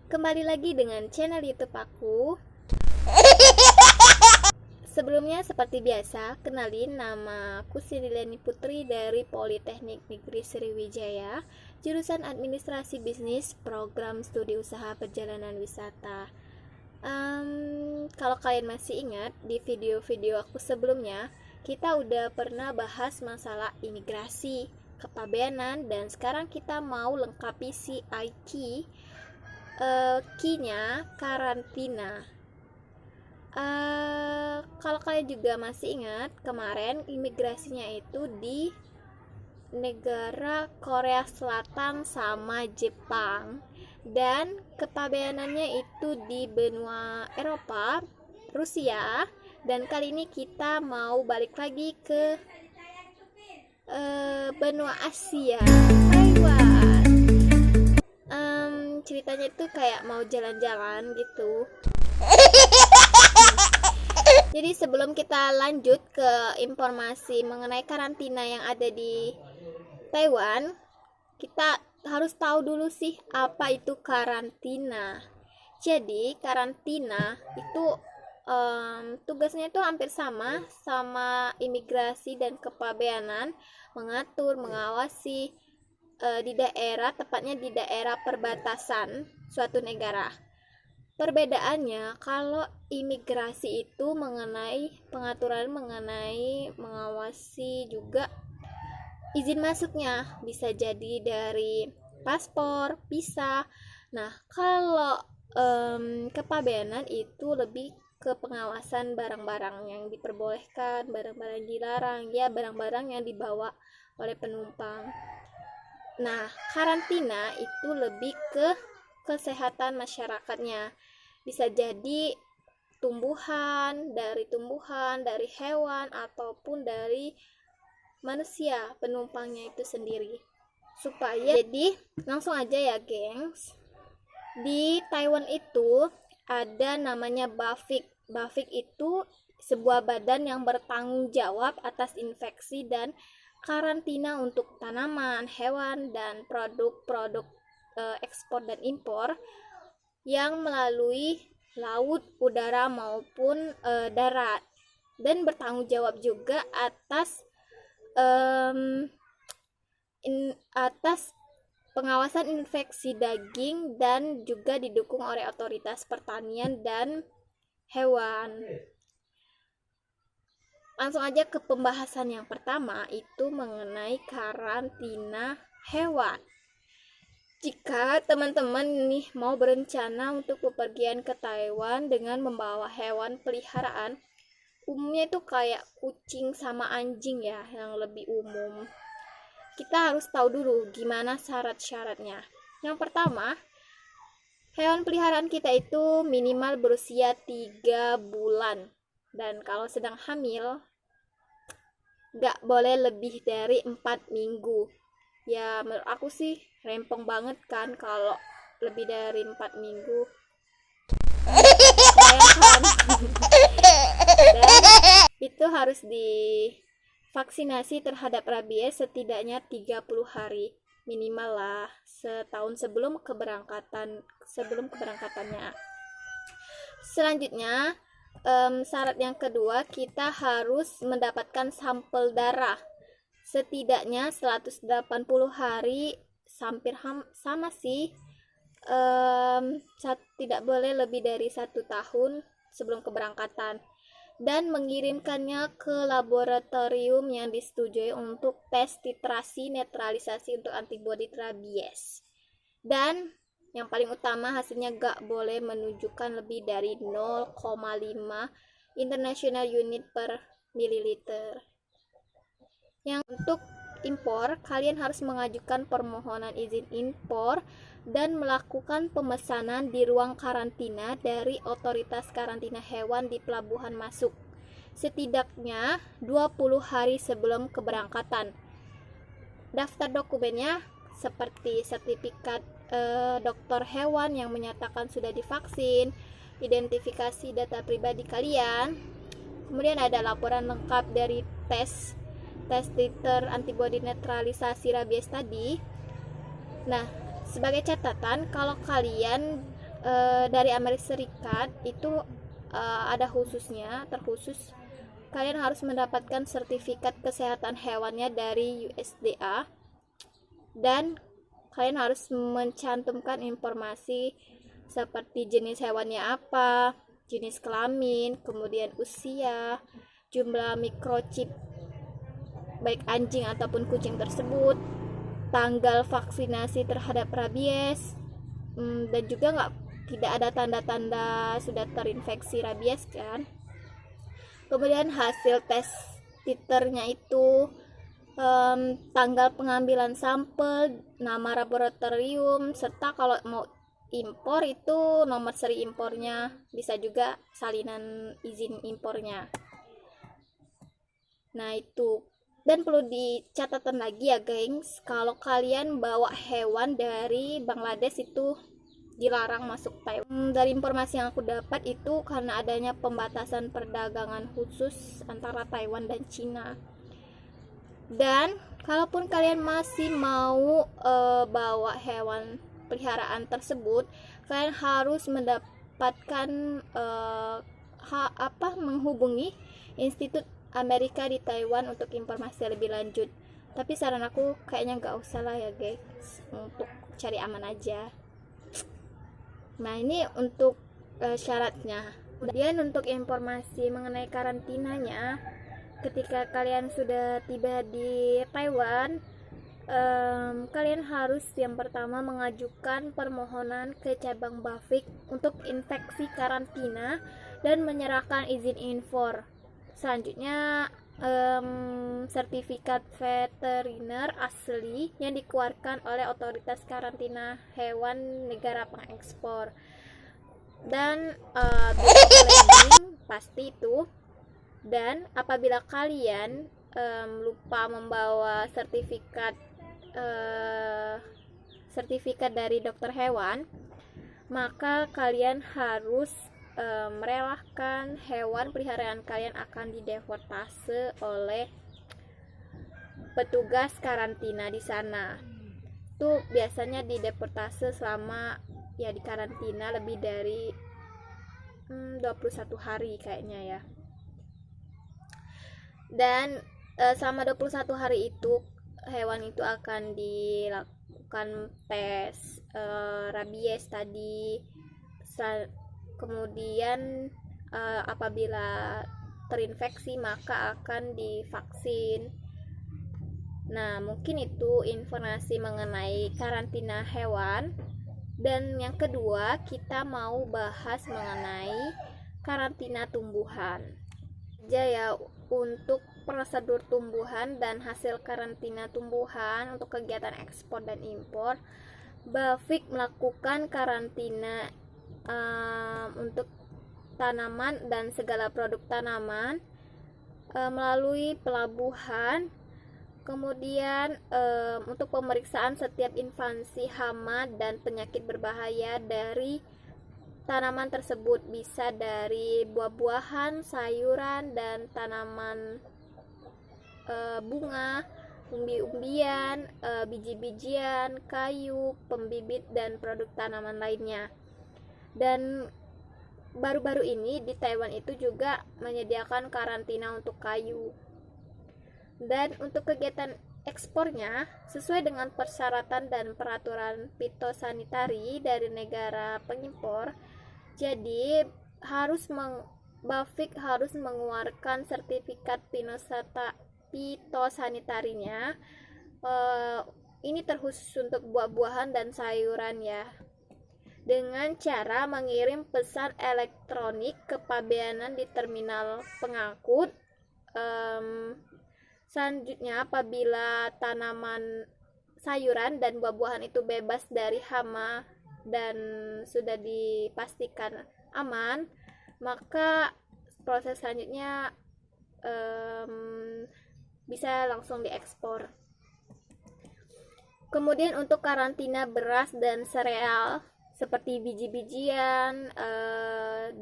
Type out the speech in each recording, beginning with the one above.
Kembali lagi dengan channel YouTube aku. Sebelumnya seperti biasa, kenalin nama aku Sirileni Putri dari Politeknik Negeri Sriwijaya, jurusan Administrasi Bisnis, Program Studi Usaha Perjalanan Wisata. Kalau kalian masih ingat, di video-video aku sebelumnya, kita udah pernah bahas masalah imigrasi, kepabeanan, dan sekarang kita mau lengkapi si key nya karantina. Kalau kalian juga masih ingat, kemarin imigrasinya itu di negara Korea Selatan sama Jepang, dan kepabeanannya itu di benua Eropa, Rusia. Dan kali ini kita mau balik lagi ke benua Asia, Taiwan. Ceritanya itu kayak mau jalan-jalan gitu. Jadi sebelum kita lanjut ke informasi mengenai karantina yang ada di Taiwan, kita harus tahu dulu sih apa itu karantina. Jadi karantina itu tugasnya itu hampir sama imigrasi dan kepabeanan, mengatur, mengawasi di daerah, tepatnya di daerah perbatasan suatu negara. Perbedaannya, kalau imigrasi itu mengenai pengaturan mengenai mengawasi juga izin masuknya, bisa jadi dari paspor, visa. Nah, kalau kepabeanan itu lebih ke pengawasan barang-barang yang diperbolehkan, barang-barang dilarang, ya barang-barang yang dibawa oleh penumpang. Nah, karantina itu lebih ke kesehatan masyarakatnya. Bisa jadi dari tumbuhan, dari hewan, ataupun dari manusia penumpangnya itu sendiri. Jadi langsung aja ya gengs. Di Taiwan itu ada namanya BAFIK. BAFIK itu sebuah badan yang bertanggung jawab atas infeksi dan karantina untuk tanaman, hewan, dan produk-produk ekspor dan impor yang melalui laut, udara maupun darat, dan bertanggung jawab juga atas atas pengawasan infeksi daging dan juga didukung oleh otoritas pertanian dan hewan. Langsung aja ke pembahasan yang pertama, itu mengenai karantina hewan. Jika teman-teman nih mau berencana untuk bepergian ke Taiwan dengan membawa hewan peliharaan, umumnya itu kayak kucing sama anjing ya, yang lebih umum. Kita harus tahu dulu gimana syarat-syaratnya. Yang pertama, hewan peliharaan kita itu minimal berusia 3 bulan. Dan kalau sedang hamil, gak boleh lebih dari 4 minggu. Ya menurut aku sih rempong banget kan kalau lebih dari 4 minggu. Kebayangkan. Dan itu harus divaksinasi terhadap rabies setidaknya 30 hari. Minimal lah, setahun sebelum keberangkatannya. Selanjutnya, syarat yang kedua, kita harus mendapatkan sampel darah setidaknya 180 hari, hampir sama sih, tidak boleh lebih dari 1 tahun sebelum keberangkatan, dan mengirimkannya ke laboratorium yang disetujui untuk tes titrasi netralisasi untuk antibodi rabies. Dan yang paling utama, hasilnya gak boleh menunjukkan lebih dari 0,5 international unit per mililiter. Yang untuk impor, kalian harus mengajukan permohonan izin impor dan melakukan pemesanan di ruang karantina dari otoritas karantina hewan di pelabuhan masuk setidaknya 20 hari sebelum keberangkatan. Daftar dokumennya seperti sertifikat dokter hewan yang menyatakan sudah divaksin, identifikasi data pribadi kalian, kemudian ada laporan lengkap dari tes titer antibodi netralisasi rabies tadi. Nah, sebagai catatan, kalau kalian dari Amerika Serikat itu ada terkhusus kalian harus mendapatkan sertifikat kesehatan hewannya dari USDA, dan kalian harus mencantumkan informasi seperti jenis hewannya apa, jenis kelamin, kemudian usia, jumlah microchip baik anjing ataupun kucing tersebut, tanggal vaksinasi terhadap rabies, dan juga tidak ada tanda-tanda sudah terinfeksi rabies kan. Kemudian hasil tes titernya itu, tanggal pengambilan sampel, nama laboratorium, serta kalau mau impor itu nomor seri impornya, bisa juga salinan izin impornya. Nah itu, dan perlu dicatatkan lagi ya gengs, kalau kalian bawa hewan dari Bangladesh itu dilarang masuk Taiwan. Dari informasi yang aku dapat itu karena adanya pembatasan perdagangan khusus antara Taiwan dan Cina. Dan kalaupun kalian masih mau bawa hewan peliharaan tersebut, kalian harus mendapatkan menghubungi Institut Amerika di Taiwan untuk informasi lebih lanjut. Tapi saran aku kayaknya nggak usah lah ya guys, untuk cari aman aja. Nah ini untuk syaratnya. Kemudian untuk informasi mengenai karantinanya, ketika kalian sudah tiba di Taiwan, kalian harus yang pertama mengajukan permohonan ke cabang Bafik untuk infeksi karantina dan menyerahkan izin impor. Selanjutnya sertifikat veteriner asli yang dikeluarkan oleh otoritas karantina hewan negara pengekspor, dan labeling pasti itu. Dan apabila kalian lupa membawa sertifikat dari dokter hewan, maka kalian harus merelakan hewan peliharaan kalian akan dideportase oleh petugas karantina di sana. Itu biasanya dideportase selama ya di karantina lebih dari 21 hari kayaknya ya. Dan selama 21 hari itu hewan itu akan dilakukan tes rabies tadi. Kemudian apabila terinfeksi maka akan divaksin. Nah mungkin itu informasi mengenai karantina hewan. Dan yang kedua kita mau bahas mengenai karantina tumbuhan aja ya. Untuk prosedur tumbuhan dan hasil karantina tumbuhan untuk kegiatan ekspor dan impor, Bafik melakukan karantina untuk tanaman dan segala produk tanaman melalui pelabuhan. Kemudian untuk pemeriksaan setiap invasi hama dan penyakit berbahaya dari tanaman tersebut, bisa dari buah-buahan, sayuran, dan tanaman bunga, umbi-umbian, biji-bijian, kayu, pembibit, dan produk tanaman lainnya. Dan baru-baru ini di Taiwan itu juga menyediakan karantina untuk kayu. Dan untuk kegiatan ekspornya sesuai dengan persyaratan dan peraturan fitosanitari dari negara pengimpor. Jadi Bafik harus mengeluarkan sertifikat fitosanitarinya. Ini terkhusus untuk buah-buahan dan sayuran ya, dengan cara mengirim pesan elektronik ke pabeanan di terminal pengangkut. Selanjutnya apabila tanaman sayuran dan buah-buahan itu bebas dari hama dan sudah dipastikan aman, maka proses selanjutnya bisa langsung diekspor. Kemudian untuk karantina beras dan sereal seperti biji-bijian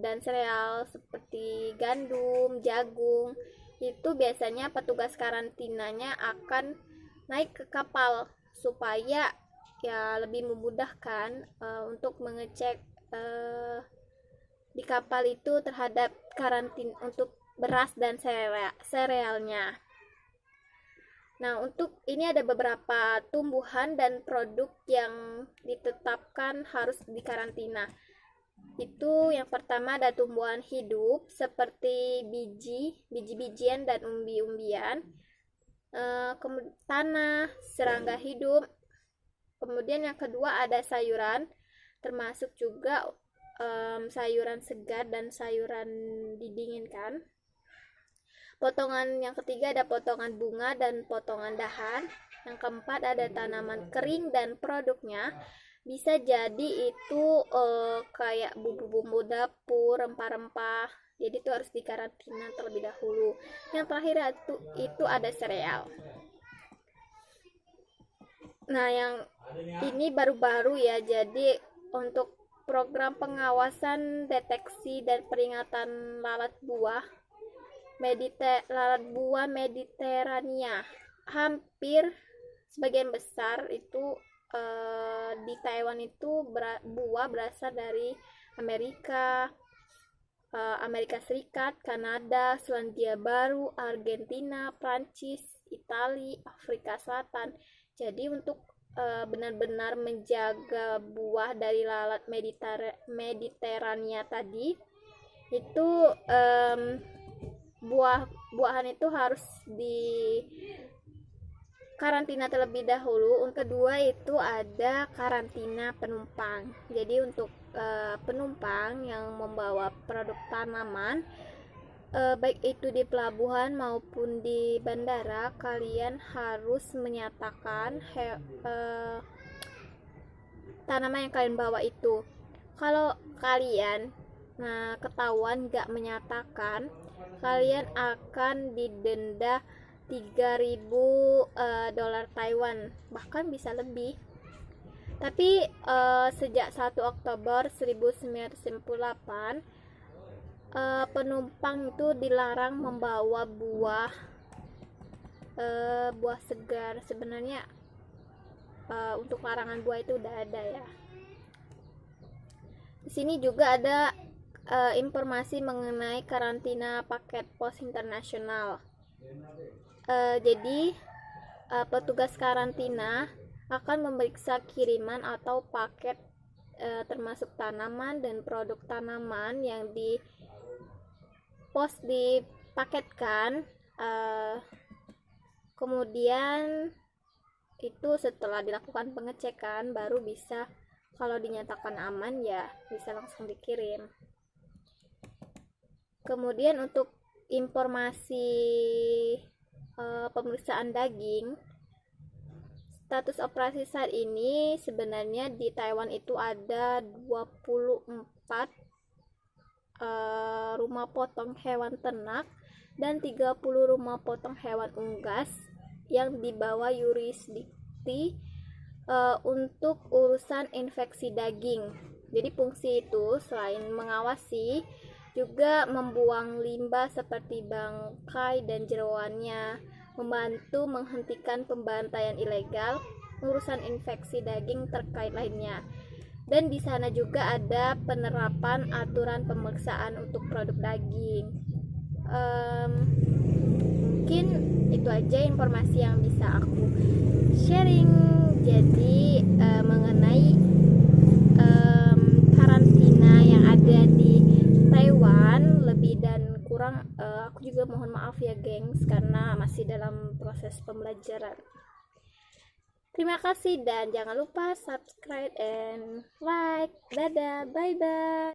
dan sereal seperti gandum, jagung, itu biasanya petugas karantinanya akan naik ke kapal supaya ya lebih memudahkan untuk mengecek di kapal itu terhadap karantina untuk beras dan serealnya. Nah, untuk ini ada beberapa tumbuhan dan produk yang ditetapkan harus dikarantina. Itu yang pertama ada tumbuhan hidup seperti biji-bijian dan umbi-umbian, tanah, serangga hidup. Kemudian yang kedua ada sayuran, termasuk juga sayuran segar dan sayuran didinginkan. Potongan yang ketiga ada potongan bunga dan potongan dahan. Yang keempat ada tanaman kering dan produknya. Bisa jadi itu kayak bumbu-bumbu dapur, rempah-rempah. Jadi itu harus dikarantina terlebih dahulu. Yang terakhir itu ada sereal. Nah, yang ini baru-baru ya. Jadi untuk program pengawasan, deteksi dan peringatan lalat buah Mediterania, hampir sebagian besar itu di Taiwan itu buah berasal dari Amerika, Amerika Serikat, Kanada, Selandia Baru, Argentina, Prancis, Italia, Afrika Selatan. Jadi untuk benar-benar menjaga buah dari lalat Mediterania tadi itu buah-buahan itu harus di karantina terlebih dahulu. Untuk kedua itu ada karantina penumpang. Jadi untuk penumpang yang membawa produk tanaman, baik itu di pelabuhan maupun di bandara, kalian harus menyatakan tanaman yang kalian bawa itu. Kalau kalian ketahuan gak menyatakan, kalian akan didenda 3.000 dolar Taiwan, bahkan bisa lebih. Tapi sejak 1 Oktober 1998 penumpang itu dilarang membawa buah segar. Sebenarnya untuk larangan buah itu udah ada ya. Di sini juga ada informasi mengenai karantina paket pos internasional. Jadi petugas karantina akan memeriksa kiriman atau paket termasuk tanaman dan produk tanaman yang di pos dipaketkan. Kemudian itu setelah dilakukan pengecekan baru bisa, kalau dinyatakan aman ya bisa langsung dikirim. Kemudian untuk informasi pemeriksaan daging, status operasi saat ini sebenarnya di Taiwan itu ada 24 rumah potong hewan ternak dan 30 rumah potong hewan unggas yang dibawa yurisdiksi untuk urusan infeksi daging. Jadi fungsi itu selain mengawasi juga membuang limbah seperti bangkai dan jeroannya, membantu menghentikan pembantaian ilegal, urusan infeksi daging terkait lainnya. Dan di sana juga ada penerapan aturan pemeriksaan untuk produk daging. Mungkin itu aja informasi yang bisa aku sharing. Jadi mengenai karantina yang ada di Taiwan, lebih dan kurang aku juga mohon maaf ya gengs, karena masih dalam proses pembelajaran. Terima kasih dan jangan lupa subscribe and like. Dadah, bye bye.